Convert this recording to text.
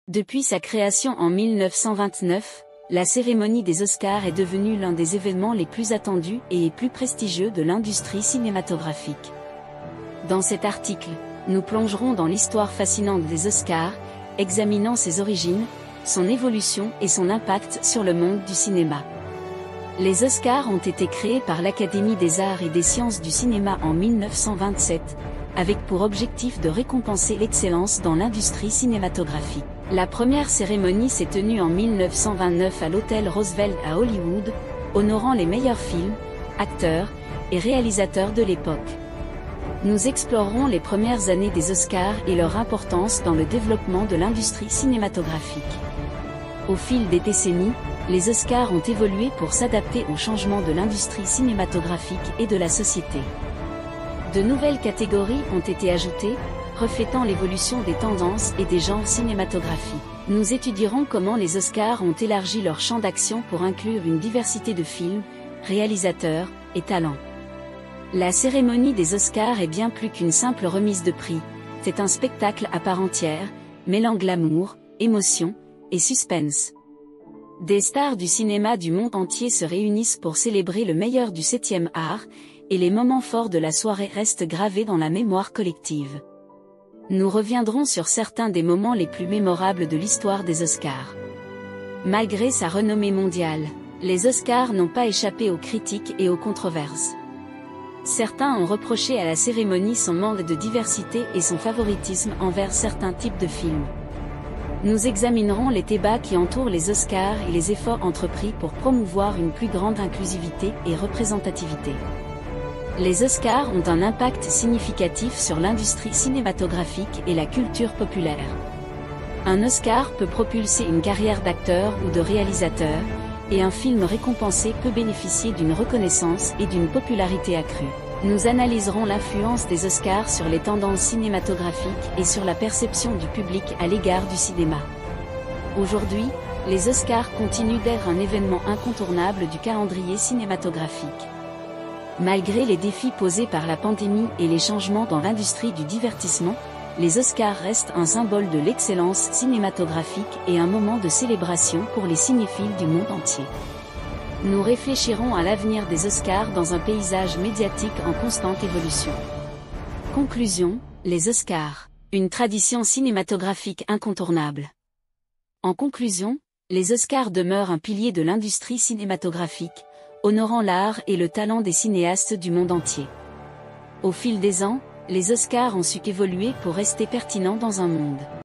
Depuis sa création en 1929, la cérémonie des Oscars est devenue l'un des événements les plus attendus et les plus prestigieux de l'industrie cinématographique. Dans cet article, nous plongerons dans l'histoire fascinante des Oscars, examinant ses origines, son évolution et son impact sur le monde du cinéma. Les Oscars ont été créés par l'Académie des arts et des sciences du cinéma en 1927, avec pour objectif de récompenser l'excellence dans l'industrie cinématographique. La première cérémonie s'est tenue en 1929 à l'hôtel Roosevelt à Hollywood, honorant les meilleurs films, acteurs et réalisateurs de l'époque. Nous explorerons les premières années des Oscars et leur importance dans le développement de l'industrie cinématographique. Au fil des décennies, les Oscars ont évolué pour s'adapter aux changements de l'industrie cinématographique et de la société. De nouvelles catégories ont été ajoutées, reflétant l'évolution des tendances et des genres cinématographiques. Nous étudierons comment les Oscars ont élargi leur champ d'action pour inclure une diversité de films, réalisateurs et talents. La cérémonie des Oscars est bien plus qu'une simple remise de prix, c'est un spectacle à part entière, mêlant glamour, émotion et suspense. Des stars du cinéma du monde entier se réunissent pour célébrer le meilleur du 7e art, et les moments forts de la soirée restent gravés dans la mémoire collective. Nous reviendrons sur certains des moments les plus mémorables de l'histoire des Oscars. Malgré sa renommée mondiale, les Oscars n'ont pas échappé aux critiques et aux controverses. Certains ont reproché à la cérémonie son manque de diversité et son favoritisme envers certains types de films. Nous examinerons les débats qui entourent les Oscars et les efforts entrepris pour promouvoir une plus grande inclusivité et représentativité. Les Oscars ont un impact significatif sur l'industrie cinématographique et la culture populaire. Un Oscar peut propulser une carrière d'acteur ou de réalisateur, et un film récompensé peut bénéficier d'une reconnaissance et d'une popularité accrue. Nous analyserons l'influence des Oscars sur les tendances cinématographiques et sur la perception du public à l'égard du cinéma. Aujourd'hui, les Oscars continuent d'être un événement incontournable du calendrier cinématographique. Malgré les défis posés par la pandémie et les changements dans l'industrie du divertissement, les Oscars restent un symbole de l'excellence cinématographique et un moment de célébration pour les cinéphiles du monde entier. Nous réfléchirons à l'avenir des Oscars dans un paysage médiatique en constante évolution. Conclusion, les Oscars, une tradition cinématographique incontournable. En conclusion, les Oscars demeurent un pilier de l'industrie cinématographique, honorant l'art et le talent des cinéastes du monde entier. Au fil des ans, les Oscars ont su qu'évoluer pour rester pertinents dans un monde